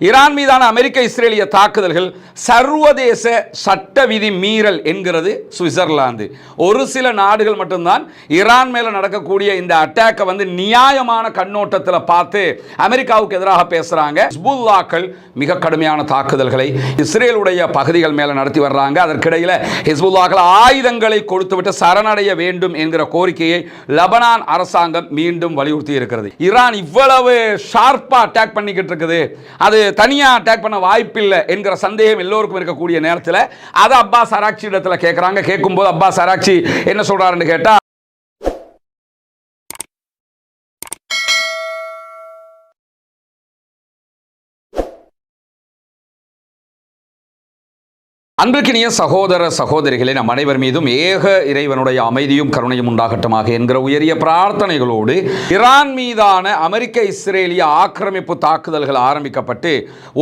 Iran மீதான அமெரிக்க இஸ்ரேலிய தாக்குதல்கள் சர்வதேச சட்ட விதி மீறல் என்கிறது சுவிட்சர்லாந்து. ஒரு சில நாடுகள் மட்டும்தான் ஈரான் மேல நடக்கக்கூடிய இந்த அட்டாக்கை நியாயமான கண்ணோட்டத்தில் பார்த்து அமெரிக்காவுக்கு எதிராக பேசுறாங்க. ஹிஸ்புல்லாக்கள் மிக கடுமையான தாக்குதல்களை இஸ்ரேலுடைய பகுதிகள் மேல நடத்தி வர்றாங்க. அதற்கிடையில் ஹிஸ்புல்லாக்கள் ஆயுதங்களை கொடுத்துவிட்டு சரணடைய வேண்டும் என்கிற கோரிக்கையை லெபனான் அரசாங்கம் மீண்டும் வலியுறுத்தி இருக்கிறது. ஈரான் இவ்வளவு ஷார்ப்பா அட்டாக் பண்ணிக்கிட்டு இருக்குது, அது தனியா அட்டாக் பண்ண வாய்ப்பில்லை என்கிற சந்தேகம் எல்லோருக்கும் இருக்கக்கூடிய நேரத்தில் அதை அப்பாஸ் அராக்சி இடத்துல கேட்கிறாங்க. கேட்கும்போது அப்பாஸ் அராக்சி என்ன சொல்றாருன்னு கேட்டா, அன்பிற்கினிய சகோதர சகோதரிகளே, நம் அனைவர் மீதும் ஏக இறைவனுடைய அமைதியும் கருணையும் உண்டாகட்டுமாக என்கிற உயரிய பிரார்த்தனைகளோடு ஈரான் மீதான அமெரிக்க இஸ்ரேலிய ஆக்கிரமிப்பு தாக்குதல்கள் ஆரம்பிக்கப்பட்டு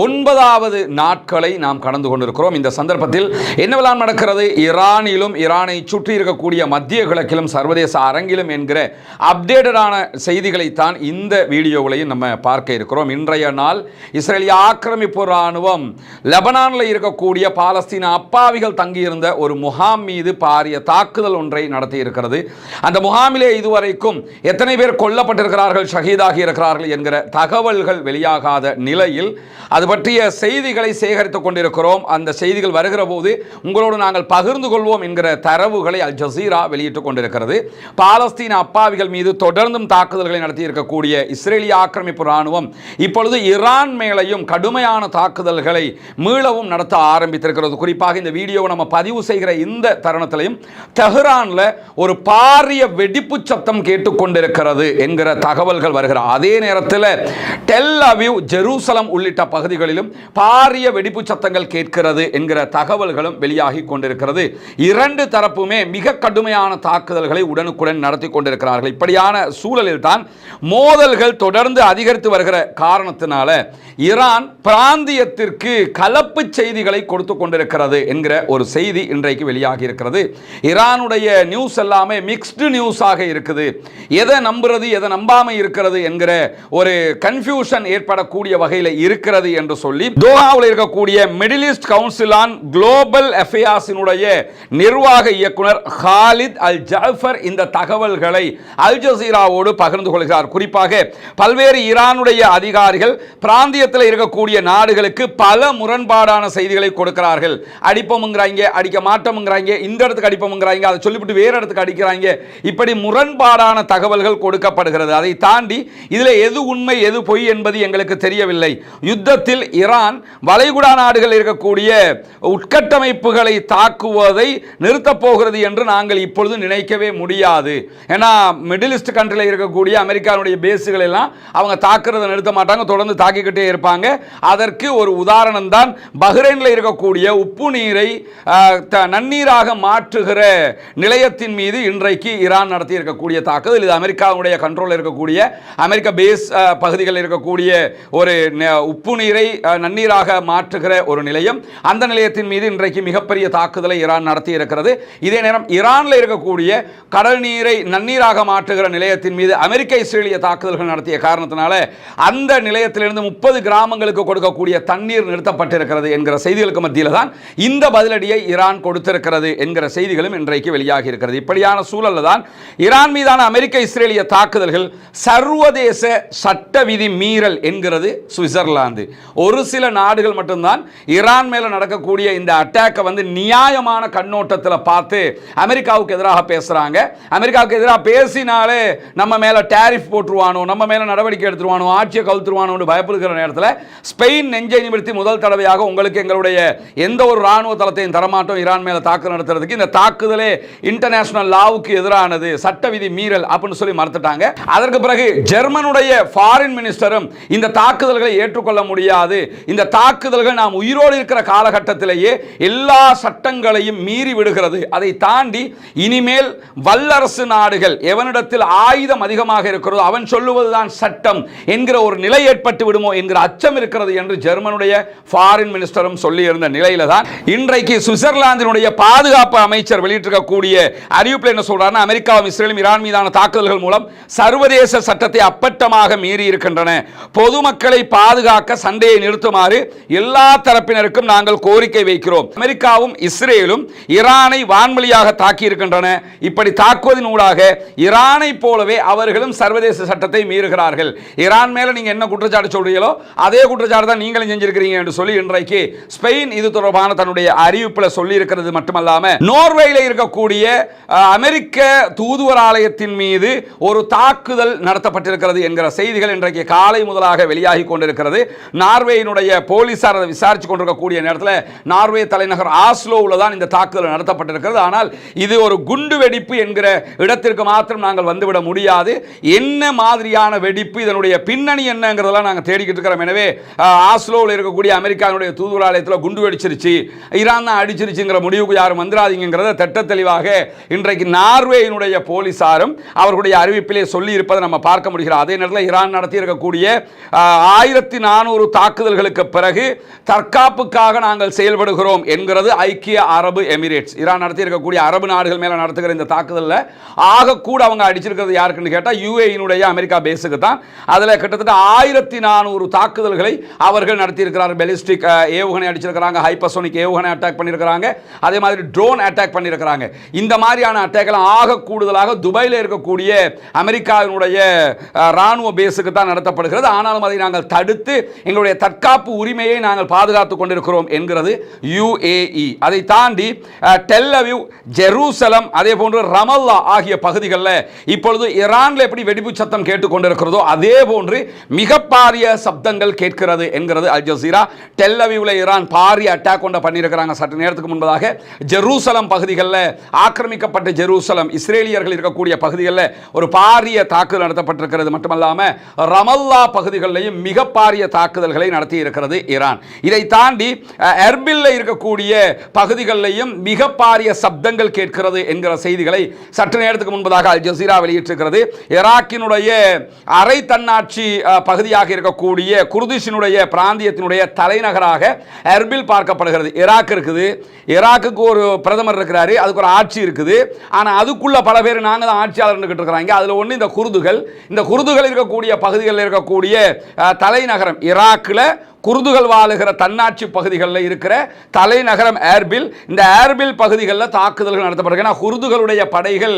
9வது நாட்களை நாம் கடந்து கொண்டிருக்கிறோம். இந்த சந்தர்ப்பத்தில் என்னவெல்லாம் நடக்கிறது ஈரானிலும் ஈரானை சுற்றி இருக்கக்கூடிய மத்திய கிழக்கிலும் சர்வதேச அரங்கிலும் என்கிற அப்டேட்டடான செய்திகளைத்தான் இந்த வீடியோவிலையும் நம்ம பார்க்க இருக்கிறோம். இன்றைய நாள் இஸ்ரேலிய ஆக்கிரமிப்பு இராணுவம் லெபனானில் இருக்கக்கூடிய பாலஸ்தீன அப்பாவிகள் தங்கியிருந்த ஒரு முகாம் மீது பாரிய தாக்குதல் ஒன்றை நடத்தி இருக்கிறது. அந்த முகாமிலே இதுவரைக்கும் எத்தனை பேர் கொல்லப்பட்டிருக்கிறார்கள், ஷஹீதாகி இருக்கிறார்கள் என்கிற தகவல்கள் வெளியாகாத நிலையில் அது பற்றிய செய்திகளை சேகரித்துக் கொண்டிருக்கிறோம். அந்த செய்திகள் வருகிற போது உங்களோடு நாங்கள் பகிர்ந்து கொள்வோம் என்கிற தரவுகளை அல் ஜசீரா வெளியிட்டுக் கொண்டிருக்கிறது. பாலஸ்தீன அப்பாவிகள் மீது தொடர்ந்தும் தாக்குதல்களை நடத்தி இருக்கக்கூடிய இஸ்ரேலிய ஆக்கிரமிப்பு இராணுவம் இப்பொழுது ஈரான் மேலையும் கடுமையான தாக்குதல்களை மீளவும் நடத்த ஆரம்பித்திருக்கிறது. குறிப்பாக இந்த வீடியோவை நம்ம பதிவு செய்கிற இந்த தருணத்திலையும் தெஹ்ரான்ல ஒரு பாரிய வெடிப்பு சத்தம் கேட்டுக்கொண்டிருக்கிறது என்கிற தகவல்கள் வருகிற அதே நேரத்தில் டெல் அவீவ், ஜெருசலம் உள்ளிட்ட பகுதிகளிலும் பாரிய வெடிப்பு சத்தங்கள் கேட்கிறது என்கிற தகவல்களும் வெளியாகி கொண்டிருக்கிறது. இரண்டு தரப்புமே மிக கடுமையான தாக்குதல்களை உடனுக்குடன் நடத்தி கொண்டிருக்கிறார்கள். இப்படியான சூழலில் தான் மோதல்கள் தொடர்ந்து அதிகரித்து வருகிற காரணத்தினால ஈரான் பிராந்தியத்திற்கு கலப்பு செய்திகளை கொடுத்து கொண்டிருக்கிறது என்கிற ஒரு செய்தி இன்றைக்கு வெளியாகி இருக்கிறது. ஈரானுடைய நியூஸ் எல்லாமே மிக்ஸ்டு நியூஸாக இருக்குது. எதை நம்புறது எதை நம்பாம இருக்கிறது என்கிற ஒரு கன்ஃபியூஷன் ஏற்படக்கூடிய வகையில் இருக்கிறது என்று சொல்லி தோஹாவில் இருக்கக்கூடிய middle east council on global அஃபேர்ஸினுடைய நிர்வாக இயக்குனர் ஹாலித் அல் ஜாஃபர் இந்த தகவல்களை அல் ஜசீராவோடு பகிர்ந்து கொள்கிறார். குறிப்பாக பல்வேறு ஈரானுடைய அதிகாரிகள் பிராந்தியத்தில் இருக்கக்கூடிய நாடுகளுக்கு பல முரண்பாடான செய்திகளை கொடுக்கிறார்கள். அடிப்போம்ங்கறாங்க, அடிக்க மாட்டோம்ங்கறாங்க, இந்த இடத்துக்கு அடிப்போம்ங்கறாங்க, அதை சொல்லிவிட்டு வேற இடத்துக்கு அடிக்கிறாங்க. இப்படி முரண்பாடான தகவல்கள் கொடுக்கப்படுகிறது. அதை தாண்டி இதில் எது உண்மை எது பொய் என்பது எங்களுக்கு தெரியவில்லை. யுத்தத்தில் ஈரான் வளைகுடா நாடுகள் இருக்கக்கூடிய உட்கட்டமைப்புகளை தாக்குவதை நிறுத்தப் போகிறது என்று நாங்கள் இப்பொழுது நினைக்கவே முடியாது. ஏன்னா மிடில் ஈஸ்ட் கண்ட்ரியில் இருக்கக்கூடிய அமெரிக்காவுடைய பேஸுகள் எல்லாம் அவங்க தாக்குறதை நிறுத்த மாட்டாங்க, தொடர்ந்து தாக்கிக்கிட்டே இருப்பாங்க. அதற்கு ஒரு உதாரணம் தான் பஹ்ரைனில் இருக்கக்கூடிய உப்பு நீரை நன்னீராக மாற்றுகிற நிலையத்தின் மீது இன்றைக்கு ஈரான் நடத்தி இருக்கக்கூடிய தாக்குதல். இது அமெரிக்காவுடைய கண்ட்ரோலில் இருக்கக்கூடிய அமெரிக்க பேஸ் பகுதிகளில் இருக்கக்கூடிய ஒரு உப்பு நீரை நன்னீராக மாற்றுகிற ஒரு நிலையம். அந்த நிலையத்தின் மீது இன்றைக்கு மிகப்பெரிய தாக்குதலை ஈரான் நடத்தி இருக்கிறது. இதே நேரம் ஈரானில் இருக்கக்கூடிய கடல் நீரை நன்னீராக மாற்றுகிற நிலையத்தின் மீது அமெரிக்க இஸ்ரேலிய தாக்குதல்கள் நடத்திய காரணத்தினால அந்த நிலையத்திலிருந்து 30 கிராமங்களுக்கு கொடுக்கக்கூடிய தண்ணீர் நிறுத்தப்பட்டிருக்கிறது என்கிற செய்திகளுக்கு மத்தியில் தான் இந்த பதிலடியை ஈரான் கொடுத்திருக்கிறது என்கிற செய்திகளும் இன்றைக்கு வெளியாகி இருக்கிறது. இப்படியான சூழலில் தான் ஈரான் மீதான அமெரிக்க இஸ்ரேலிய தாக்குதல்கள் சர்வதேச சட்ட விதி மீறல் என்கிறது சுவிட்சர்லாந்து. ஒரு சில நாடுகள் மட்டும்தான் ஈரான் மேல நடக்கக்கூடிய இந்த அட்டாக்கை நியாயமான கண்ணோட்டத்தில் பார்த்து அமெரிக்காவுக்கு எதிராக பேசுறாங்க. அமெரிக்காவுக்கு எதிராக பேசினாலே நம்ம மேல டாரிஃப் போட்டுருவானோ, நம்ம மேல நடவடிக்கை எடுத்துருவானோ, ஆட்சியை கவுத்துருவானோ பயப்படுகிற நேரத்தில் ஸ்பெயின் நெஞ்சை நிமிர்த்தி முதல் தடவையாக உங்களுக்கு எங்களுடைய எந்த ஒரு ராணுவ தளத்தையும் தரமாட்டோம், ஈரான் மேல தாக்குதல் நடத்துறதுக்கு, இந்த தாக்குதலே இன்டர்நேஷனல் லாவுக்கு எதிரானது, சட்ட விதி மீறல் அப்படின்னு சொல்லி மறுத்துட்டாங்க. அதற்கு பிறகு ஜெர்மனுடைய ஃபாரின் மினிஸ்டரும் இந்த தாக்குதல்களை ஏற்றுக்கொள்ள முடியாது, இந்த தாக்குதல்கள் நாம் உயிரோடு இருக்கிற காலகட்டத்திலேயே எல்லா சட்டங்களையும் மீறி விடுகிறது, அதை தாண்டி இனிமேல் வல்லரசு நாடுகள் எவனிடத்தில் ஆயுதம் அதிகமாக இருக்கிறதோ அவன் சொல்லுவதுதான் சட்டம் என்கிற ஒரு நிலை ஏற்பட்டு விடுமோ என்கிற அச்சம் இருக்கிறது என்று ஜெர்மனுடைய ஃபாரின் மினிஸ்டரும் சொல்லி இருந்த நிலையில தான் சொல்றான். இன்றைக்கு சுவிட்சர்லாந்தினுடைய பாதுகாப்பு அமைச்சர் வெளியிட்டிருக்கக்கூடிய அறிவிப்பில் என்ன சொல்றாருன்னா, அமெரிக்காவும் இஸ்ரேலும் ஈரான் மீதான தாக்குதல்கள் மூலம் சர்வதேச சட்டத்தை அப்பட்டமாக மீறி இருக்கின்றன. பொதுமக்களை பாதுகாக்க சண்டையை நிறுத்துமாறு எல்லா தரப்பினருக்கும் நாங்கள் கோரிக்கை வைக்கிறோம். அமெரிக்காவும் இஸ்ரேலும் ஈரானை வான்வழியாக தாக்கி இருக்கின்றன. இப்படி தாக்குவதன் ஊடாக ஈரானை போலவே அவர்களும் சர்வதேச சட்டத்தை மீறுகிறார்கள். ஈரான் மேல நீங்க என்ன குற்றச்சாட்டு சொல்றீங்களோ அதே குற்றச்சாட்டு தான் நீங்களும் செஞ்சிருக்கிறீங்க என்று சொல்லி இன்றைக்கு ஸ்பெயின் இது தொடர்பான தன்னுடைய அறிவிப்பில் சொல்லி இருக்கிறது மட்டுமல்லாம, நோர்வேயில் இருக்கக்கூடிய அமெரிக்க தூதுவர் ஆலயத்தின் மீது ஒரு தாக்குதல் நடத்தப்பட்டிருக்கிறது என்கிற செய்திகள் இன்றைக்கு காலை முதலாக வெளியாகி கொண்டிருக்கிறது. நார்வேயினுடைய போலீசார் அதை விசாரித்துக் கொண்டிருக்கக்கூடிய நேரத்தில் நார்வே தலைநகர் ஆஸ்லோவில் தான் இந்த தாக்குதல் நடத்தப்பட்டிருக்கிறது. ஆனால் இது ஒரு குண்டு வெடிப்பு என்கிற இடத்திற்கு மாத்திரம் நாங்கள் வந்துவிட முடியாது. என்ன மாதிரியான வெடிப்பு, இதனுடைய பின்னணி என்னங்கிறதெல்லாம் நாங்கள் தேடிக்கிட்டு இருக்கிறோம். எனவே ஆஸ்லோவில் இருக்கக்கூடிய அமெரிக்காவுடைய தூதுவராலயத்தில் குண்டு வெடிச்சிருச்சு, ஈரான் தான் அடிச்சிருச்சுங்கிற முடிவுக்கு யாரும் வந்துடாதீங்கிறத திட்ட தெளிவாக இன்றைக்கு நார்வேயினுடைய போலீசாரும் அவர்களுடைய அறிவிப்பிலே சொல்லி இருப்பதை நம்ம பார்க்க முடிகிறது. அதே நேரத்தில் ஈரான் நடத்தி இருக்கக்கூடிய 1400 தாக்குதல்களுக்கு பிறகு தற்காப்புக்காக நாங்கள் செயல்படுகிறோம் என்கிறது ஐக்கிய அரபு எமிரேட்ஸ். ஈரான் நடத்தி இருக்கக்கூடிய அரபு நாடுகள் மேல நடத்துகிற இந்த தாக்குதலில் ஆக கூட அவங்க அடிச்சிருக்கிறது யாருக்குன்னு கேட்டால் யுஏஇனுடைய அமெரிக்கா பேஸுக்கு தான். அதில் கிட்டத்தட்ட 1400 தாக்குதல்களை அவர்கள் நடத்தி இருக்கிறார்கள். பெலிஸ்டிக் ஏவுகணை அடிச்சிருக்கிறாங்க, ஹைப்பர்சோனிக் ஏவுகணை அட்டாக் பண்ணியிருக்கிறாங்க, அதே மாதிரி ட்ரோன் அட்டாக் பண்ணியிருக்கிறாங்க. இந்த மாதிரியான அட்டாக்கள் ஆக கூடுதலாக துபாயில் இருக்கக்கூடிய அமெரிக்காவினுடைய ராணுவ பேஸுக்கு தான் நடத்தப்படுகிறது. ஆனாலும் அதை நாங்கள் தடுத்து எங்களுடைய தற்காப்பு உரிமையை நாங்கள் பாதுகாத்துக் கொண்டிருக்கிறோம் என்கிறது யுஏஇ. அதை தாண்டி டெல் அவீவ், ஜெருசலம், அதே போன்று ரமல்லா ஆகிய பகுதிகளில் இப்பொழுது ஈரானில் எப்படி வெடிப்பு சத்தம் கேட்டுக்கொண்டிருக்கிறதோ அதே போன்று மிக பாரிய சப்தங்கள் கேட்கிறது என்கிறது அல் ஜசீரா. டெல் அவீவில் ஈரான் பாரிய அட்டாக் கொண்ட பண்ணியிருக்கிறாங்க. சற்று நேரத்துக்கு முன்பதாக ஜெருசலம் பகுதிகளில் ஆக்கிரமிக்கப்பட்ட ஜெருசலம் இஸ்ரேலியர்கள் இருக்கக்கூடிய பகுதிகளில் ஒரு பாரிய தாக்குதல் நடத்தப்பட்டிருக்கிறது. மட்டுமல்லாமல் ரமல்லா பகுதிகளிலையும் மிக பாரிய தாக்குதல்களை நடத்தி இருக்கிறது ஈரான். இதை தாண்டி எர்பில்ல இருக்கக்கூடிய பகுதிகளிலையும் மிக பாரிய சப்தங்கள் கேட்கிறது என்கிற செய்திகளை சற்று நேரத்துக்கு முன்பதாக அல் ஜசீரா வெளியிட்டிருக்கிறது. ஈராக்கினுடைய அரை தன்னாட்சி பகுதியாக இருக்கக்கூடிய குர்திஷினுடைய பிராந்தியத்தினுடைய தலைநகராக எர்பில் பார்க்கப்படுகிறது. ஈராக் இருக்குது, ஈராக்குக்கு ஒரு பிரதமர் இருக்கிறாரு, அதுக்கு ஒரு ஆட்சி இருக்குது. ஆனால் அதுக்குள்ள பல பேர் நாங்கள் தான் ஆட்சியாளர் இருக்கிறாங்க. அதில் ஒன்று இந்த குர்துகள். இந்த குர்துகள் இருக்கக்கூடிய பகுதிகளில் இருக்கக்கூடிய தலைநகரம் ஈராக்கில் குர்துகள் வாழுகிற தன்னாட்சி பகுதிகளில் இருக்கிற தலைநகரம் ஏர்பில். இந்த ஏர்பில் பகுதிகளில் தாக்குதல்கள் நடத்தப்படுகிறது. ஏன்னா குர்துகளுடைய படைகள்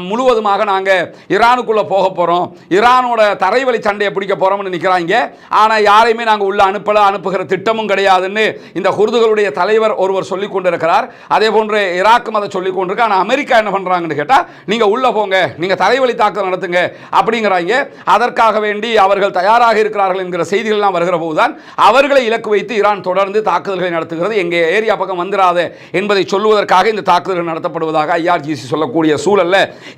முழுவதுமாக நாங்கள் ஈரானுக்குள்ளே போக போகிறோம், ஈரானோட தரைவழி சண்டையை பிடிக்க போகிறோம்னு நிற்கிறாங்க. ஆனால் யாரையுமே நாங்கள் உள்ள அனுப்புகிற திட்டமும் கிடையாதுன்னு இந்த குர்துகளுடைய தலைவர் ஒருவர் சொல்லிக் கொண்டிருக்கிறார். அதே போன்று ஈராக்கும் அதை சொல்லிக் கொண்டிருக்கு. ஆனால் அமெரிக்கா என்ன பண்ணுறாங்கன்னு கேட்டால், நீங்கள் உள்ளே போங்க, நீங்கள் தரைவழி தாக்குதல் நடத்துங்க அப்படிங்கிறாங்க. அதற்காக வேண்டி அவர்கள் தயாராக இருக்கிறார்கள் என்கிற செய்திகள்லாம் வருகிற போதுதான் அவர்களை இலக்கு வைத்து ஈரான் தொடர்ந்து தாக்குதல்களை நடத்துகிறது. எங்கே ஏரியா பக்கம் வந்துடாத என்பதை சொல்வதற்காக இந்த தாக்குதல்கள் நடத்தப்படுவதாக ஐஆர்ஜிசி சொல்லக்கூடிய சூழல்ல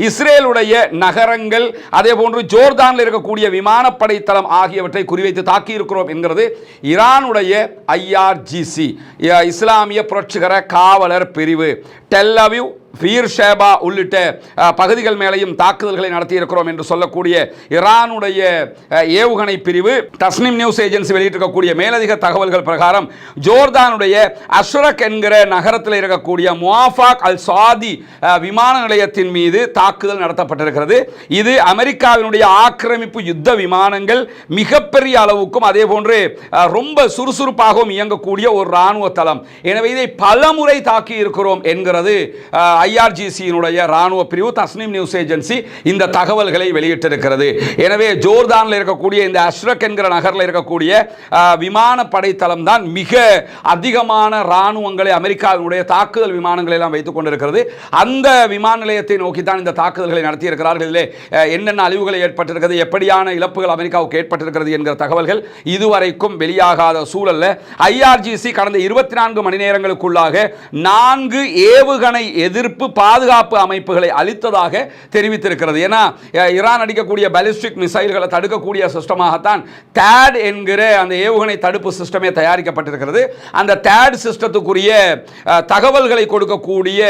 இஸ்ரேலுடைய நகரங்கள், அதே போன்று ஜோர்தானில் இருக்கக்கூடிய விமானப்படை தளம் ஆகியவற்றை குறிவைத்து தாக்கி இருக்கிறோம் என்கிறது ஈரானுடைய ஐஆர்ஜிசி, இஸ்லாமிய புரட்சிகர காவலர் பிரிவு. டெல் அவீவ், பீர் ஷேபா உள்ளிட்ட பகுதிகள் மேலையும் தாக்குதல்களை நடத்தியிருக்கிறோம் என்று சொல்லக்கூடிய ஈரானுடைய ஏவுகணை பிரிவு. தஸ்னிம் நியூஸ் ஏஜென்சி வெளியிட்டிருக்கக்கூடிய மேலதிக தகவல்கள் பிரகாரம் ஜோர்தானுடைய அஷ்ரக் என்கிற நகரத்தில் இருக்கக்கூடிய முவாஃபாக் அல் சாதி விமான நிலையத்தின் மீது தாக்குதல் நடத்தப்பட்டிருக்கிறது. இது அமெரிக்காவினுடைய ஆக்கிரமிப்பு யுத்த விமானங்கள் மிகப்பெரிய அளவுக்கும் அதே போன்று ரொம்ப சுறுசுறுப்பாகவும் இயங்கக்கூடிய ஒரு ராணுவ தளம். எனவே இதை பலமுறை தாக்கி இருக்கிறோம் என்கிறது ஐஆர்ஜிசியினுடைய ராணுவ பிரிவு. தஸ்னிம் நியூஸ் ஏஜென்சி இந்த தகவல்களை வெளியிட்டிருக்கிறது. எனவே ஜோர்தானில் இருக்கக்கூடிய இந்த அஷ்ரக் என்கிற நகரில் இருக்கக்கூடிய விமானப்படை தளம் தான் மிக அதிகமான ராணுவங்களை அமெரிக்காவினுடைய தாக்குதல் விமானங்களை எல்லாம் வைத்துக் கொண்டிருக்கிறது. அந்த விமான நிலையத்தை நோக்கித்தான் இந்த தாக்குதல்களை நடத்தியிருக்கிறார்கள். இதிலே என்னென்ன அழிவுகளை ஏற்பட்டிருக்கிறது, எப்படியான இழப்புகள் அமெரிக்காவுக்கு ஏற்பட்டிருக்கிறது என்கிற தகவல்கள் இதுவரைக்கும் வெளியாகாத சூழல்ல ஐஆர்ஜிசி கடந்த 24 மணி நேரங்களுக்குள்ளாக 4 ஏவுகணை எதிர்ப்பு எதிர்ப்பு பாதுகாப்பு அமைப்புகளை அளித்ததாக தெரிவித்திருக்கிறது. ஏன்னா ஈரான் அடிக்கக்கூடிய பாலிஸ்டிக் மிசைல்களை தடுக்கக்கூடிய சிஸ்டமாகத்தான் THAAD என்கிற அந்த ஏவுகணை தடுப்பு சிஸ்டமே தயாரிக்கப்பட்டிருக்கிறது. அந்த THAAD சிஸ்டத்துக்குரிய தகவல்களை கொடுக்கக்கூடிய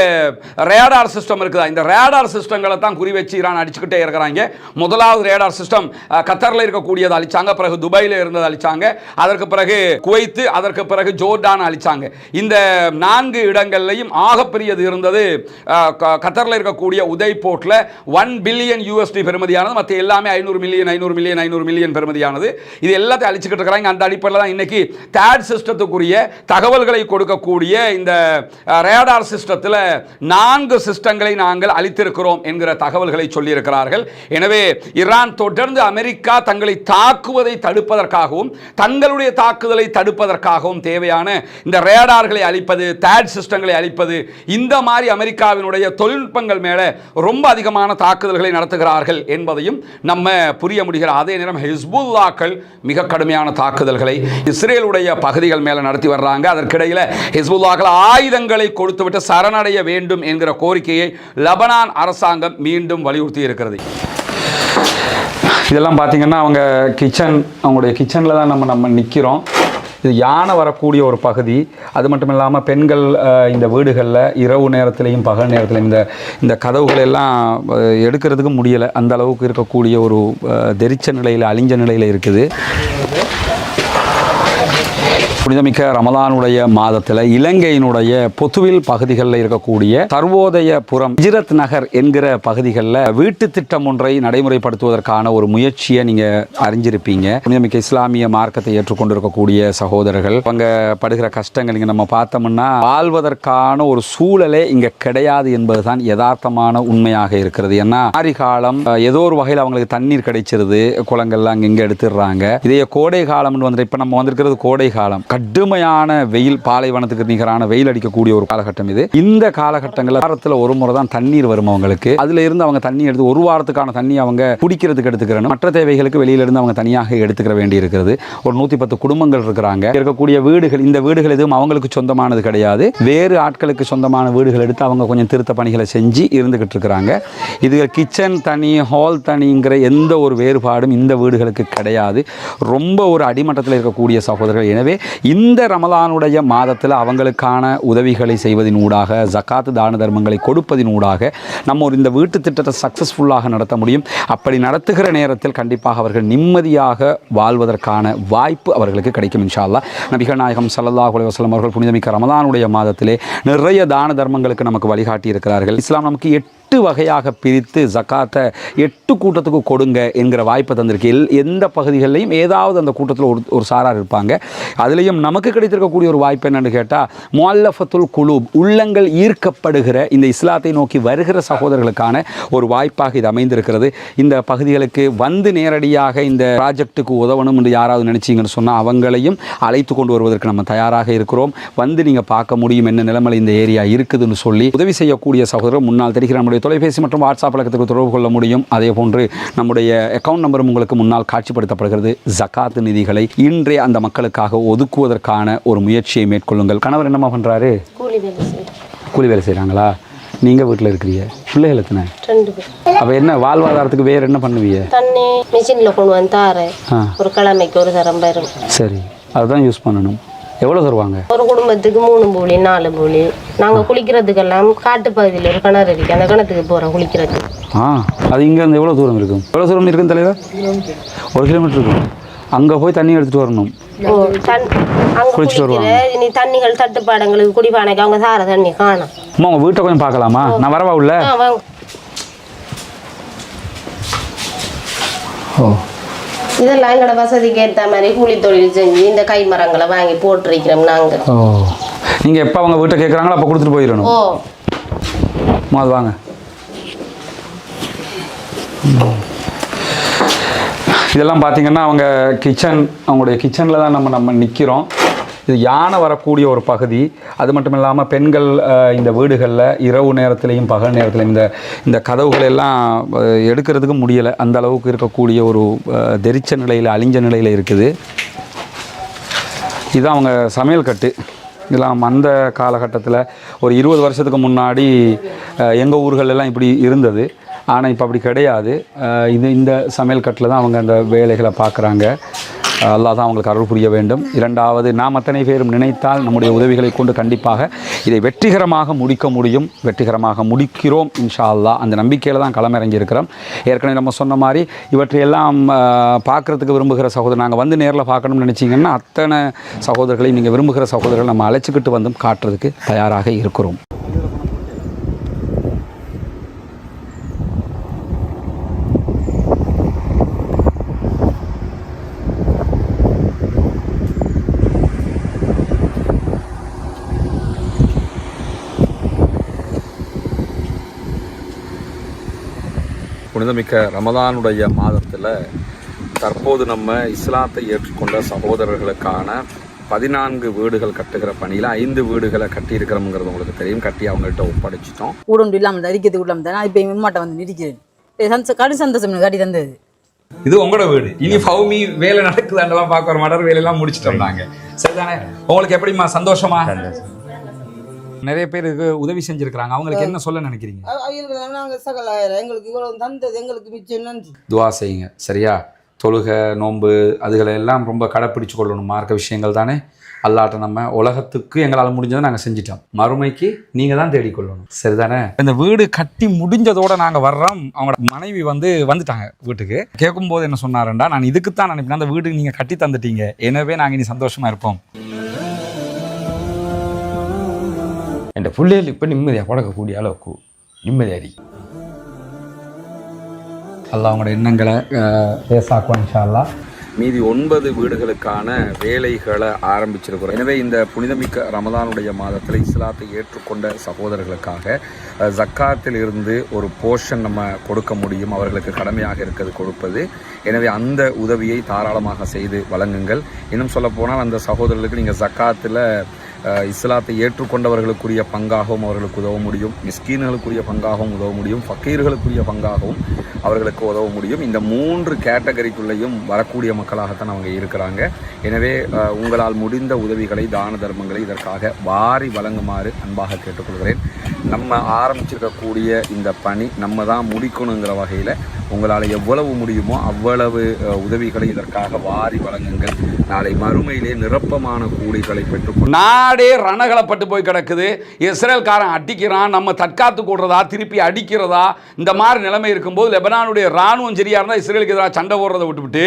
ரேடார் சிஸ்டம் இருக்குதா, இந்த ரேடார் சிஸ்டங்களை தான் குறி வச்சு ஈரான் அடிச்சுக்கிட்டே இருக்கிறாங்க. முதலாவது ரேடார் சிஸ்டம் கத்தரில் இருக்கக்கூடியதை அழிச்சாங்க, பிறகு துபாயில் இருந்ததை அழிச்சாங்க, அதற்கு பிறகு குவைத்து, அதற்கு பிறகு ஜோர்டான் அழிச்சாங்க. இந்த 4 இடங்கள்லையும் ஆகப்பெரியது இருந்தது கத்தரில் இருக்கக்கூடிய உதய் போர்ட்டில் $1 பில்லியன் பெறுமதியானது, மற்ற எல்லாமே 500 மில்லியன் பெறுமதியானது. இது எல்லாத்தையும் அழிச்சுக்கிட்டு இருக்கிறாங்க. அந்த அடிப்படையில் தான் இன்னைக்கு THAAD சிஸ்டத்துக்குரிய தகவல்களை கொடுக்கக்கூடிய இந்த ரேடார் சிஸ்டத்தில் 4 சிஸ்டங்களை நாங்கள் அளித்திருக்கிறோம் என்கிற தகவல்களை சொல்லியிருக்கிறார்கள். எனவே ஈரான் தொடர்ந்து அமெரிக்கா தங்களை தாக்குவதை தடுப்பதற்காகவும் தங்களுடைய தாக்குதலை தடுப்பதற்காகவும் தேவையான இந்த ரேடார்களை அளிப்பது, THAAD சிஸ்டங்களை அளிப்பது, இந்த மாதிரி அமெரிக்காவினுடைய தொழில்நுட்பங்கள் மேலே ரொம்ப அதிகமான தாக்குதல்களை நடத்துகிறார்கள் என்பதையும் நம்ம புரிய முடிகிறது. அதே நேரம் ஹிஸ்புல்லாக்கள் மிக கடுமையான தாக்குதல்களை இஸ்ரேலுடைய பகுதிகள் மேலே நடத்தி வர்றாங்க. அதற்கிடையில் ஹிஸ்புல்லாக்கள் ஆயுதங்களை கொடுத்துவிட்டு சரணடைய வேண்டும் என்கிற கோரிக்கையை லெபனான் அரசாங்கம் மீண்டும் வலியுறுத்தி இருக்கிறது. இதெல்லாம் பார்த்தீங்கன்னா அவங்க அவங்களுடைய கிச்சனில் தான் நம்ம நிற்கிறோம். இது யானை வரக்கூடிய ஒரு பகுதி. அது மட்டும் இல்லாமல் பெண்கள் இந்த வீடுகளில் இரவு நேரத்திலையும் பகல் நேரத்திலையும் இந்த கதவுகள் எல்லாம் எடுக்கிறதுக்கு முடியலை. அந்த அளவுக்கு இருக்கக்கூடிய ஒரு தெரிச்ச நிலையில், அழிஞ்ச நிலையில் இருக்குது. புனிதமிக்க ரமலானுடைய மாதத்தில் இலங்கையினுடைய பொத்துவில் பகுதிகளில் இருக்கக்கூடிய சர்வோதயபுரம் ஹிஜ்ரத் நகர் என்கிற பகுதிகளில் வீட்டு திட்டம் ஒன்றை நடைமுறைப்படுத்துவதற்கான ஒரு முயற்சியை நீங்கள் அறிஞ்சிருப்பீங்க. புனிதமிக்க இஸ்லாமிய மார்க்கத்தை ஏற்றுக்கொண்டிருக்கக்கூடிய சகோதரர்கள் அவங்க படுகிற கஷ்டங்கள் இங்கே நம்ம பார்த்தோம்னா வாழ்வதற்கான ஒரு சூழலே இங்கே கிடையாது என்பதுதான் யதார்த்தமான உண்மையாக இருக்கிறது. ஏன்னா ஆரி காலம் ஏதோ ஒரு வகையில் அவங்களுக்கு தண்ணீர் கிடைச்சிருது, குளங்கள்லாம் அங்கே எடுத்துடுறாங்க. இதே கோடை காலம்னு வந்து இப்போ நம்ம வந்திருக்கிறது கோடை காலம். கடுமையான வெயில், பாலைவனத்துக்கு நிகரான வெயில் அடிக்கக்கூடிய ஒரு காலகட்டம் இது. இந்த காலகட்டங்களில் வாரத்தில் ஒரு முறை தான் தண்ணீர் வரும் அவங்களுக்கு. அதுல இருந்து அவங்க தண்ணி எடுத்து ஒரு வாரத்துக்கான தண்ணி அவங்க குடிக்கிறதுக்கு எடுத்துக்கிறணும். மற்ற தேவைகளுக்கு வெளியிலிருந்து அவங்க தனியாக எடுத்துக்கிற வேண்டி இருக்கிறது. ஒரு 110 குடும்பங்கள் இருக்கிறாங்க. இருக்கக்கூடிய வீடுகள், இந்த வீடுகள் எதுவும் அவங்களுக்கு சொந்தமானது கிடையாது. வேறு ஆட்களுக்கு சொந்தமான வீடுகள் எடுத்து அவங்க கொஞ்சம் திருத்த பணிகளை செஞ்சு இருந்துகிட்டு இருக்கிறாங்க. இது கிச்சன் தனி, ஹால் தனிங்கிற எந்த ஒரு வேறுபாடும் இந்த வீடுகளுக்கு கிடையாது. ரொம்ப ஒரு அடிமட்டத்தில் இருக்கக்கூடிய சகோதரர்கள். எனவே இந்த ரமலானுடைய மாதத்தில் அவங்களுக்கான உதவிகளை செய்வதின் ஊடாக, ஜகாத்து தான தர்மங்களை கொடுப்பதின் ஊடாக நம்ம இந்த வீட்டு திட்டத்தை சக்ஸஸ்ஃபுல்லாக நடத்த முடியும். அப்படி நடத்துகிற நேரத்தில் கண்டிப்பாக அவர்கள் நிம்மதியாக வாழ்வதற்கான வாய்ப்பு அவர்களுக்கு கிடைக்கும் இன்ஷா அல்லாஹ். நபிகள் நாயகம் ஸல்லல்லாஹு அலைஹி வஸல்லம் அவர்கள் புனிதமிக்க ரமலானுடைய மாதத்திலே நிறைய தான தர்மங்களுக்கு நமக்கு வழிகாட்டி இருக்கிறார்கள். இஸ்லாம் நமக்கு 8 வகையாக பிரித்து ஜகாத்தை 8 கூட்டத்துக்கு கொடுங்க என்கிற வாய்ப்பை தந்திருக்கு. எந்த பகுதிகளிலையும் ஏதாவது அந்த கூட்டத்தில் ஒரு சாரார் இருப்பாங்க. அதுலேயும் நமக்கு கிடைத்திருக்கக்கூடிய ஒரு வாய்ப்பு என்னென்னு கேட்டால், முஅல்லஃபத்துல் குலூப், உள்ளங்கள் ஈர்க்கப்படுகிற இந்த இஸ்லாத்தை நோக்கி வருகிற சகோதரர்களுக்கான ஒரு வாய்ப்பாக இது அமைந்திருக்கிறது. இந்த பகுதிகளுக்கு வந்து நேரடியாக இந்த ப்ராஜெக்ட்டுக்கு உதவணும் என்று யாராவது நினச்சிங்கன்னு சொன்னால் அவங்களையும் அழைத்து கொண்டு வருவதற்கு நம்ம தயாராக இருக்கிறோம். வந்து நீங்கள் பார்க்க முடியும் என்ன நிலைமையில் இந்த ஏரியா இருக்குதுன்னு சொல்லி உதவி செய்யக்கூடிய சகோதரர் முன்னால் தெரிகிற நம்முடைய தொலைபேசி மற்றும் வாட்ஸ்அப் இலக்கத்துக்கு தொடர்பு கொள்ள முடியும். அதே போன்று நம்முடைய அக்கவுண்ட் நம்பரும் உங்களுக்கு முன்னால் காட்சிப்படுத்தப்படுகிறது. ஜகாத் நிதிகளை இன்றைய அந்த மக்களுக்காக ஒதுக்குவதற்கான ஒரு முயற்சியை மேற்கொள்ளுங்கள். கணவர் என்னமா பண்ணுறாரு? கூலி வேலை செய்கிறாங்களா? நீங்கள் வீட்டில் இருக்கிறீங்க? பிள்ளைகள் எத்தனை? 2 பேர். அப்போ என்ன வாழ்வாதாரத்துக்கு வேறு என்ன பண்ணுவீங்க? தண்ணி மிஷினில் கொண்டு வந்து தாரேன். ஒரு கிழமைக்கு ஒரு தரம் வரும். சரி, அதுதான் யூஸ் பண்ணணும். எவ்வளோ தருவாங்க? ஒரு குடும்பத்துக்கு 3 பூலி 4 பூலி. நாங்கள் குளிக்கிறதுக்கெல்லாம் காட்டு பகுதியில் ஒரு கிணறு இருக்கு, அந்த கிணத்துக்கு போகிறோம் குளிக்கிறதுக்கு. அது இங்கேருந்து எவ்வளோ தூரம் இருக்கும்? எவ்வளோ தூரம் இருக்குன்னு தலைவர்? 1 கிலோமீட்டர் இருக்கும். அங்கே போய் தண்ணி எடுத்துகிட்டு வரணும். குளிச்சுட்டு வருவாங்க. இனி தண்ணிகள் தட்டுப்பாடங்களுக்கு குடிப்பானைக்கு அவங்க சார தண்ணி காணும். அம்மா உங்கள் வீட்டை கொஞ்சம் பார்க்கலாமா? நான் வரவா உள்ள? ஓ, இதெல்லாம் எங்களோட வசதிக்கு ஏற்ற மாதிரி கூலி தொழில் செஞ்சு இந்த கை மரங்களை வாங்கி போட்டிருக்கிறோம் நாங்கள். ஓ, நீங்கள் எப்போ அவங்க வீட்டை கேட்குறாங்களோ அப்போ கொடுத்துட்டு போயிடணும். ஓ, அது வாங்க. இதெல்லாம் பார்த்தீங்கன்னா அவங்களுடைய கிச்சனில் தான் நம்ம நிற்கிறோம். இது யானை வரக்கூடிய ஒரு பகுதி. அது மட்டும் இல்லாமல் பெண்கள் இந்த வீடுகளில் இரவு நேரத்திலையும் பகல் நேரத்திலையும் இந்த கதவுகள் எல்லாம் எடுக்கிறதுக்கு முடியலை. அந்த அளவுக்கு இருக்கக்கூடிய ஒரு தெரிச்ச நிலையில், அழிஞ்ச நிலையில் இருக்குது. இதுதான் அவங்க சமையல் கட்டு. இதெல்லாம் அந்த காலகட்டத்தில் ஒரு 20 வருஷத்துக்கு முன்னாடி எங்கள் ஊர்களெல்லாம் இப்படி இருந்தது. ஆனால் இப்போ அப்படி கிடையாது. இந்த சமையல் கட்டில் தான் அவங்க அந்த வேலைகளை பார்க்குறாங்க. அல்லாஹ் தான் அவங்களுக்கு அருள் புரிய வேண்டும். இரண்டாவது, நாம் அத்தனை பேரும் நினைத்தால் நம்முடைய உதவிகளை கொண்டு கண்டிப்பாக இதை வெற்றிகரமாக முடிக்க முடியும். வெற்றிகரமாக முடிக்கிறோம் இன்ஷா அல்லாஹ். அந்த நம்பிக்கையில் தான் களமிறங்கி இருக்கிறோம். ஏற்கனவே நம்ம சொன்ன மாதிரி இவற்றையெல்லாம் பார்க்குறதுக்கு விரும்புகிற சகோதரர், நாங்கள் வந்து நேரில் பார்க்கணும்னு நினச்சிங்கன்னா அத்தனை சகோதரர்களையும் நீங்கள் விரும்புகிற சகோதரர்கள் நம்ம அழைச்சிக்கிட்டு வந்து காட்டுறதுக்கு தயாராக இருக்கிறோம். புனிதமிக்க ரமதானுடைய மாதத்தில் தற்போது நம்ம இஸ்லாத்தை ஏற்றுக்கொண்ட சகோதரர்களுக்கான 14 வீடுகள் கட்டுகிற பணியில் 5 வீடுகளை கட்டியிருக்கிறோம்ங்கிறது உங்களுக்கு தெரியும். கட்டி அவங்கள்ட்ட ஒப்படைச்சிட்டோம். ஊடம் இல்லாமல் அடிக்கிறதுக்கு இல்லாமல் தான் இப்போ எம்மாட்ட வந்து நிற்கிறேன். கடி சந்தோஷம் கட்டி தந்தது. இது உங்களோட வீடு. இனி ஃபவுமி வேலை நடக்குதாண்டெல்லாம் பார்க்குற மடர் வேலையெல்லாம் முடிச்சுட்டோம் நாங்கள். சரிதானே? உங்களுக்கு எப்படிமா சந்தோஷமா? நிறைய பேருக்கு உதவி செஞ்சிருக்கிறாங்க. அவங்களுக்கு என்ன சொல்ல நினைக்கிறீங்க? எங்களுக்கு இவ்வளவு தந்தது எங்களுக்கு மிச்சம் நன்றி. துவா செய்யுங்க. சரியா? தொழுகை, நோன்பு அதுகளை எல்லாம் ரொம்ப கடைப்பிடிச்சு கொள்ளணும். மார்க்க விஷயங்கள் தானே. அல்லாட்ட நம்ம உலகத்துக்கு எங்களால் முடிஞ்சதை நாங்கள் செஞ்சிட்டோம். மறுமைக்கு நீங்கள் தான் தேடிக்கொள்ளணும். சரிதானே? இந்த வீடு கட்டி முடிஞ்சதோடு நாங்கள் வர்றோம். அவங்களோட மனைவி வந்துட்டாங்க வீட்டுக்கு. கேட்கும்போது என்ன சொன்னாருண்டா, நான் இதுக்குத்தான் நினைப்பேன், அந்த வீடு நீங்கள் கட்டி தந்துட்டீங்க, எனவே நாங்கள் இனி சந்தோஷமாக இருப்போம். என் பிள்ளைகள் இப்போ நிம்மதியாக பழக்கக்கூடிய அளவுக்கு நிம்மதியாரி அல்லாஹ் அவங்களோட எண்ணங்களை பேசாக்குவோம் இன்ஷா அல்லாஹ். மீதி 9 வீடுகளுக்கான வேலைகளை ஆரம்பிச்சிருக்கிறோம். எனவே இந்த புனிதமிக்க ரமதானுடைய மாதத்தில் இஸ்லாத்தை ஏற்றுக்கொண்ட சகோதரர்களுக்காக ஜக்காத்தில் இருந்து ஒரு போர்ஷன் நம்ம கொடுக்க முடியும். அவர்களுக்கு கடமையாக இருக்கிறது கொடுப்பது. எனவே அந்த உதவியை தாராளமாக செய்து வழங்குங்கள். இன்னும் சொல்ல போனால் அந்த சகோதரர்களுக்கு நீங்கள் ஜக்காத்தில் இஸ்லாத்தை ஏற்றுக்கொண்டவர்களுக்குரிய பங்காகவும் அவர்களுக்கு உதவ முடியும். மிஸ்கீன்களுக்குரிய பங்காகவும் உதவ முடியும். ஃபக்கீர்களுக்குரிய பங்காகவும் அவர்களுக்கு உதவ முடியும். இந்த 3 கேட்டகரிக்குள்ளேயும் வரக்கூடிய மக்களாகத்தான் அவங்க இருக்கிறாங்க. எனவே உங்களால் முடிந்த உதவிகளை, தான தர்மங்களை இதற்காக வாரி வழங்குமாறு அன்பாக கேட்டுக்கொள்கிறேன். நம்ம ஆரம்பிச்சிருக்கக்கூடிய இந்த பணி நம்ம தான் முடிக்கணுங்கிற வகையில் உங்களால் எவ்வளவு முடியுமோ அவ்வளவு உதவிகளை இதற்காக வாரி வழங்குங்கள். நாளை மறுமையிலே நிரப்பமான கூலிகளை பெற்றுக்கொள். நாடே ரணகலப்பட்டு போய் கிடக்குது. இஸ்ரேல்காரன் அடிக்கிறான், நம்ம தற்காத்து கூடுறதா திருப்பி அடிக்கிறதா, இந்த மாதிரி நிலைமை இருக்கும்போது லெபனானுடைய ராணுவம் சரியா இருந்தால் இஸ்ரேலுக்கு எதிராக சண்டை போடுறதை விட்டுவிட்டு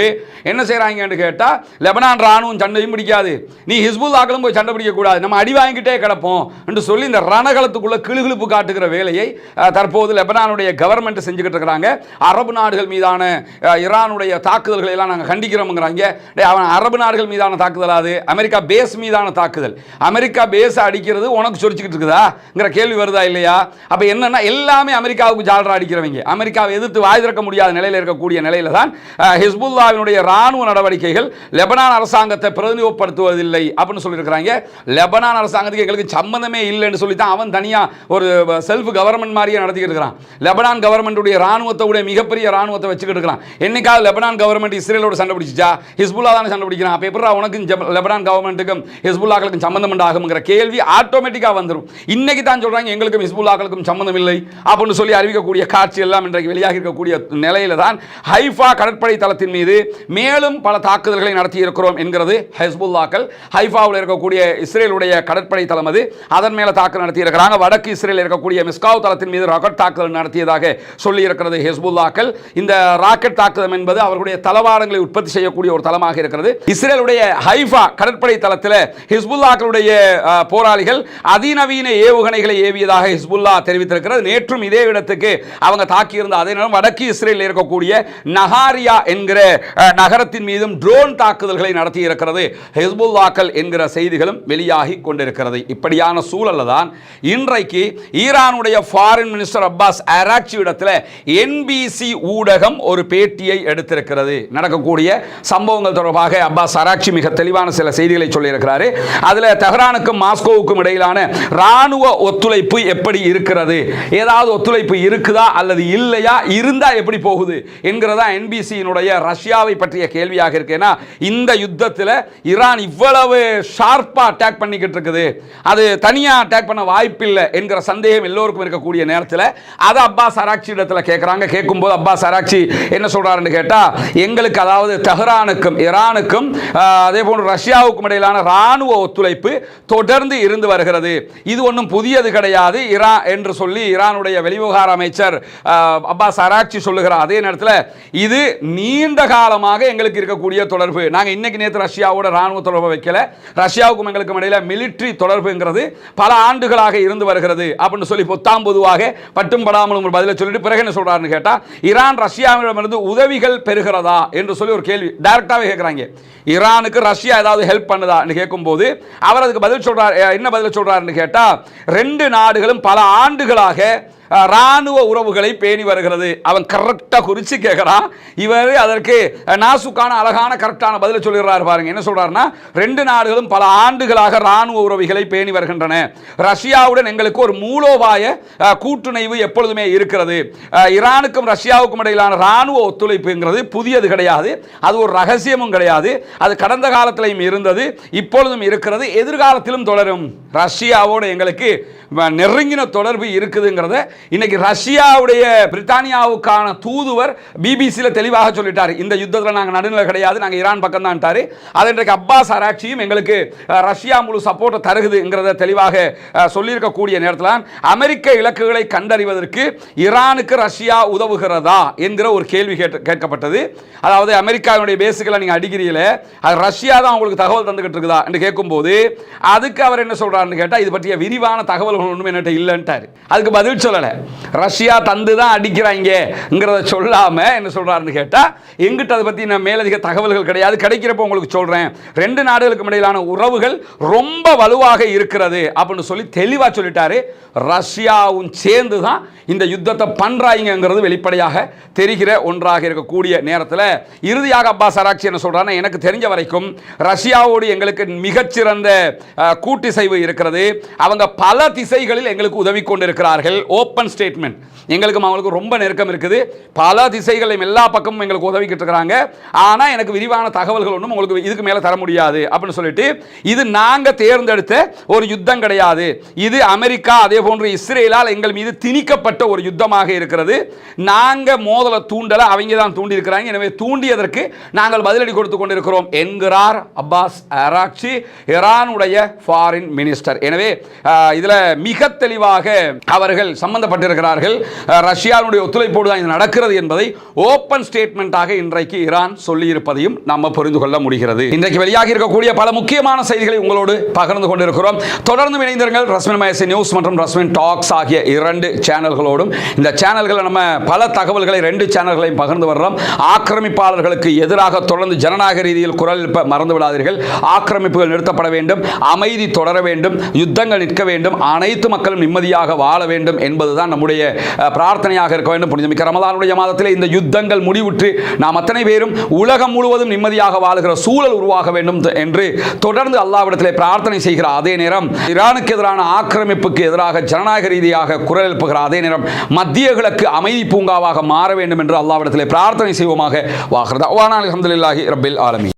என்ன செய்கிறாங்கன்னு கேட்டால், லெபனான் ராணுவம் சண்டையும் பிடிக்காது, நீ ஹிஸ்புல்லாக்களும் போய் சண்டை பிடிக்கக்கூடாது, நம்ம அடி வாங்கிட்டே கிடப்போம் என்று சொல்லி இந்த ரணகலத்துக்குள்ள கிளுகிழுப்பு காட்டுகிற வேலையை தற்போது லெபனானுடைய கவர்மெண்ட் செஞ்சுக்கிட்டு இருக்கிறாங்க. அரபு நாடுகள் மீதான ஈரானுடைய தாக்குதல்களை எல்லாம் நாங்கள் கண்டிக்கிறோம்ங்கிறாங்க. அவன் அரபு நாடுகள் மீதான தாக்குதலாது அமெரிக்கா பேஸ் மீதான தாக்குதல். அமெரிக்கா பேஸை அடிக்கிறது உனக்கு சொரிச்சுக்கிட்டு இருக்குதாங்கிற கேள்வி வருதா இல்லையா? அப்போ என்னன்னா எல்லாமே அமெரிக்காவுக்கு ஜாலரா அடிக்கிறவங்க, அமெரிக்காவை எதிர்த்து வாய் திறக்க முடியாத நிலையில் இருக்கக்கூடிய நிலையில தான் ஹிஸ்புல்லாவினுடைய ராணுவ நடவடிக்கைகள் லெபனான் அரசாங்கத்தை பிரதிநிதித்துவப்படுத்துவதில்லை அப்படின்னு சொல்லியிருக்கிறாங்க. லெபனான் அரசாங்கத்துக்கு எங்களுக்கு சம்பந்தமே இல்லைன்னு சொல்லி தான் அவன் தனியாக ஒரு செல்ஃப் கவர்மெண்ட் மாதிரியே நடத்திக்கிட்டு இருக்கிறான். லெபனான் கவர்மெண்ட்டுடைய ராணுவத்தோட மிகப்பெரிய ராணுவத்தை வச்சுக்கிட்டு இருக்கிறான். என்னைக்காவது லெபனான் கவர்மெண்ட் இஸ்ரேலோட சண்டை பிடிச்சா? ஹிஸ்புல்லா தானே சண்டை பிடிக்கிறான். அப்போ எப்படி உனக்கு லெபனான் கவர்மெண்ட்டுக்கும் ஹிஸ்புல்லாக்களுக்கும் சம்பந்தம் உண்டாகுங்கிற கேள்வி ஆட்டோமேட்டிக்காக வந்துடும். இன்னைக்கு தான் சொல்றாங்க எங்களுக்கும் ஹிஸ்புல்லாக்களுக்கும் சம்பந்தம் இல்லை அப்படின்னு சொல்லி அறிவிக்கக்கூடிய காட்சி எல்லாம் இன்றைக்கு வெளியாக இருக்கக்கூடிய நிலையில தான் ஹைஃபா கடற்படை தளத்தின் மீது மேலும் பல தாக்குதல்களை நடத்தி இருக்கிறோம் என்கிறது ஹிஸ்புல்லாக்கள். ஹைஃபாவில் இருக்கக்கூடிய இஸ்ரேலுடைய கடற்படை தளம் அது, அதன் மேல தாக்குதல் நடத்தி இருக்கிறாங்க. வடக்கு இஸ்ரேல் இருக்கக்கூடிய மிஸ்காவ் தளத்தின் மீது ராக்கெட் தாக்குதல் நடத்தியதாக சொல்லி இருக்கிறது ஹிஸ்புல்லாக்கள். இந்த ராக்கெட் தாக்குதல் என்பது அவர்களுடைய தளவாடங்களை உற்பத்தி செய்யக்கூடிய ஒரு தளமாக இருக்கிறது. இஸ்ரேலுடைய ஹைஃபா கடற்படை தளத்தில் ஹிஸ்புல்லாக்களுடைய போராளிகள் அதிநவீன ஏவுகணைகளை ஏவியதாக ஹிஸ்புல்லா தெரிவித்திருக்கிறது. நேற்றும் இதே இடத்துக்கு அவங்க தாக்கியிருந்த அதே நேரம் வடக்கு இஸ்ரேலில் இருக்கக்கூடிய நஹாரியா என்கிற நகரத்தின் மீதும் ட்ரோன் தாக்குதல்களை நடத்தி இருக்கிறது ஹிஸ்புல்லாக்கள் என்கிற செய்திகளும் வெளியாகி கொண்டிருக்கிறது. இப்படியான சூழல்ல தான் இன்றைக்கு ஈரானுடைய ஃபாரின் மினிஸ்டர் அப்பாஸ் அராக்சி இடத்துல என்பிசி ஊடகம் ஒரு பேட்டியை எடுத்திருக்கிறது. நடக்கக்கூடிய சம்பவங்கள் தொடர்பாக அப்பாஸ் அராக்சி மிக தெளிவான சில செய்திகளை சொல்லியிருக்கிறாரு. அதுல தெஹ்ரானுக்கும் மாஸ்கோவுக்கும் இடையிலான ராணுவ ஒத்துழைப்பு எப்படி இருக்கிறது, ஏதாவது ஒத்துழைப்பு இருக்குதா அல்லது இல்லையா, இருந்தா எப்படி போகுது என்கிறதா என்பிசியினுடைய ரஷ்யாவை பற்றிய கேள்வியாக இருக்கு. ஏன்னா இந்த யுத்தத்தில் ஈரான் இவ்வளவு ஷார்ப்பா அட்டாக் பண்ணிக்கிட்டு இருக்குது, அது தனியா அட்டாக் பண்ண வாய்ப்பில்லை என்கிற சந்தேகம் எல்லோருக்கும் இருக்கக்கூடிய நேரத்தில் அதை அப்பாஸ் அராக்சி இடத்துல கேட்குறாங்க. கேட்கும்போது அப்பாஸ் அராக்சி என்ன சொல்றாருன்னு கேட்டா, எங்களுக்கு அதாவது தெஹ்ரானுக்கும் ஈரானுக்கும் அதே போன்று ரஷ்யாவுக்கும் இடையிலான ராணுவ ஒத்துழைப்பு தொடர்ந்து இருந்து வருகிறது, இது ஒன்றும் புதியது கிடையாது ஈரான் என்று சொல்லி ஈரானுடைய வெளிவிவகார அமைச்சர் அப்பாஸ் அராக்சி சொல்லுகிறார். அதே நேரத்தில் இது நீண்ட காலமாக எங்களுக்கு இருக்கக்கூடிய தொடர்பு, நாங்கள் இன்னைக்கு நேற்று ரஷ்யாவோட ராணுவ தொடர்பு வைக்கல, ரஷ்யாவுக்கும் எங்களுக்கும் இடையில மிலிட்டரி தொடர்புங்கிறது பல ஆண்டுகளாக இருந்து வருகிறது அப்படின்னு சொல்லி பொதுவாக பட்டும் படாமலும் பதிலை சொல்லிட்டு பிறகு என்ன சொல்றாருன்னு கேட்டா, ஈரான் ரஷ்யாவிடமிருந்து உதவிகள் பெறுகிறதா என்று சொல்லி ஒரு கேள்வி டைரக்டாவே கேட்கிறாங்க. ஈரானுக்கு ரஷ்யா ஏதாவது ஹெல்ப் பண்ணுதா என்று கேட்கும்போது அவர் அதுக்கு பதில் சொல்றார். என்ன பதில் சொல்றாருன்னு கேட்டா, ரெண்டு நாடுகளும் பல ஆண்டுகளாக ராணுவ உறவுகளை பேணி வருகிறது. அவன் கரெக்டா குறிச்சு கேட்கிறான், இவர் அதற்கு நாசுக்கான அழகான கரெக்டான பதிலை சொல்லிடுறாரு. பாருங்க என்ன சொல்றாருன்னா, ரெண்டு நாடுகளும் பல ஆண்டுகளாக ராணுவ உறவுகளை பேணி வருகின்றன, ரஷ்யாவுடன் எங்களுக்கு ஒரு மூலோபாய கூட்டுணைவு எப்பொழுதுமே இருக்கிறது, ஈரானுக்கும் ரஷ்யாவுக்கும் இடையிலான ராணுவ ஒத்துழைப்புங்கிறது புதியது கிடையாது, அது ஒரு ரகசியமும் கிடையாது, அது கடந்த காலத்திலையும் இருந்தது, இப்பொழுதும் இருக்கிறது, எதிர்காலத்திலும் தொடரும், ரஷ்யாவோடு எங்களுக்கு நெருங்கின தொடர்பு இருக்குதுங்கிறத இன்னைக்கு ரஷ்யாவுடைய பிரித்தானியாவுக்கான தூதுவர் பிபிசியில் தெளிவாக சொல்லிட்டார். இந்த யுத்தத்தில் நாங்கள் நடுநிலை கிடையாது, நாங்கள் ஈரான் பக்கம் தான். அதை இன்றைக்கு அப்பாஸ் அராக்சியும் எங்களுக்கு ரஷ்யா முழு சப்போர்ட்டை தருகுதுங்கிறத தெளிவாக சொல்லியிருக்கக்கூடிய நேரத்தில் அமெரிக்க இலக்குகளை கண்டறிவதற்கு ஈரானுக்கு ரஷ்யா உதவுகிறதா என்கிற ஒரு கேள்வி கேட்கப்பட்டது. அதாவது அமெரிக்காவுடைய பேஸுகளை நீங்கள் அடிக்கிறீங்களே, அது ரஷ்யா தான் உங்களுக்கு தகவல் தந்துகிட்டு இருக்குதா என்று கேட்கும்போது அதுக்கு அவர் என்ன சொல்றாருன்னு கேட்டால், இது பற்றிய விரிவான தகவல் ஒன்றுமே என்கிட்ட இல்லைன்ட்டார். அதுக்கு பதில் சொல்லலை, ரஷ்யா தந்து தான் அடிக்கிறாங்கிறத சொல்லாம என்ன சொல்றாருன்னு கேட்டா, எங்கிட்ட அதை பத்தி நான் மேலதிக தகவல்கள் கிடையாது, கிடைக்கிறப்ப உங்களுக்கு சொல்றேன், ரெண்டு நாடுகளுக்கு இடையிலான உறவுகள் ரொம்ப வலுவாக இருக்கிறது அப்படின்னு சொல்லி தெளிவா சொல்லிட்டாரு. ரஷ்யாவும் சேர்ந்து தான் இந்த யுத்தத்தை பண்றாங்கிறது வெளிப்படையாக தெரிகிற ஒன்றாக இருக்கக்கூடிய நேரத்தில் இறுதியாக அப்பாஸ் அராக்சி என்ன சொல்றாருன்னா, எனக்கு தெரிஞ்ச வரைக்கும் ரஷ்யாவோடு எங்களுக்கு மிகச்சிறந்த கூட்டிசைவு இருக்கிறது, அவங்க பல திசைகளில் எங்களுக்கு உதவி கொண்டிருக்கிறார்கள், ஓப்பன் ஸ்டேட்மெண்ட், எங்களுக்கும் அவங்களுக்கு ரொம்ப நெருக்கம் இருக்குது, பல திசைகளையும் எல்லா பக்கமும் எங்களுக்கு உதவிக்கிட்டு இருக்கிறாங்க, ஆனால் எனக்கு விரிவான தகவல்கள் ஒன்றும் உங்களுக்கு இதுக்கு மேலே தர முடியாது அப்படின்னு சொல்லிட்டு, இது நாங்கள் தேர்ந்தெடுத்த ஒரு யுத்தம் கிடையாது, இது அமெரிக்கா அதே போன்று இஸ்ரேலால் எங்கள் மீது திணிக்கப்பட்ட ஒரு யுத்தமாக இருக்கிறது, நாங்கள் மோதலை தூண்டலை, அவங்க தான் தூண்டி இருக்கிறாங்க, எனவே தூண்டியதற்கு நாங்கள் பதிலடி கொடுத்து கொண்டிருக்கிறோம் என்கிறார் அப்பாஸ் அராக்சி, ஈரானுடைய ஃபாரின் மினிஸ்டர். எனவே இதில் மிக தெளிவாக அவர்கள் சம்பந்தப்பட்டிருக்கிறார்கள், ரஷ்யாவுடைய ஒத்துழைப்போடு தான் இது நடக்கிறது என்பதை ஓப்பன் ஸ்டேட்மெண்டாக இன்றைக்கு ஈரான் சொல்லியிருப்பதையும் நாம் புரிந்து கொள்ள முடிகிறது. இன்றைக்கு வெளியாகி இருக்கக்கூடிய பல முக்கியமான செய்திகளை உங்களோடு பகிர்ந்து கொண்டிருக்கிறோம். தொடர்ந்து இணைந்திருங்கள். ரஸ்மின் மயசி நியூஸ் மற்றும் ரஸ்மின் டாக்ஸ் ஆகிய இரண்டு சேனல்களோடும். இந்த சேனல்களை நம்ம பல தகவல்களை ரெண்டு சேனல்களையும் பகிர்ந்து வர்றோம். ஆக்கிரமிப்பாளர்களுக்கு எதிராக தொடர்ந்து ஜனநாயக ரீதியில் குரல் மறந்து விடாதீர்கள். ஆக்கிரமிப்புகள் நிறுத்தப்பட வேண்டும், அமைதி தொடர வேண்டும், யுத்தங்கள் நிற்க வேண்டும், அனைத்து மக்களும் நிம்மதியாக வாழ வேண்டும் என்பதுதான் நம்முடைய பிரார்த்தனையாக இருக்க வேண்டும். புனிதமிக்க ரமலானுடைய மாதத்தில் இந்த யுத்தங்கள் முடிவுற்று நாம் அத்தனை பேரும் உலகம் முழுவதும் நிம்மதியாக வாழுகிற சூழல் உருவாக வேண்டும் என்று தொடர்ந்து அல்லாஹ்விடத்திலே பிரார்த்தனை செய்கிற அதே நேரம், ஈரானுக்கு எதிரான ஆக்கிரமிப்புக்கு எதிராக ஜனநாயக ரீதியாக குரல் எழுப்புகிற அதே நேரம், மத்திய கிழக்கு அமைதி பூங்காவாக மாற வேண்டும் என்று அல்லாஹ்விடத்திலே பிரார்த்தனை செய்வோமாக. வாஹிர் தஅவானா அல்ஹம்துலில்லாஹி ரப்பில் ஆலமீன்.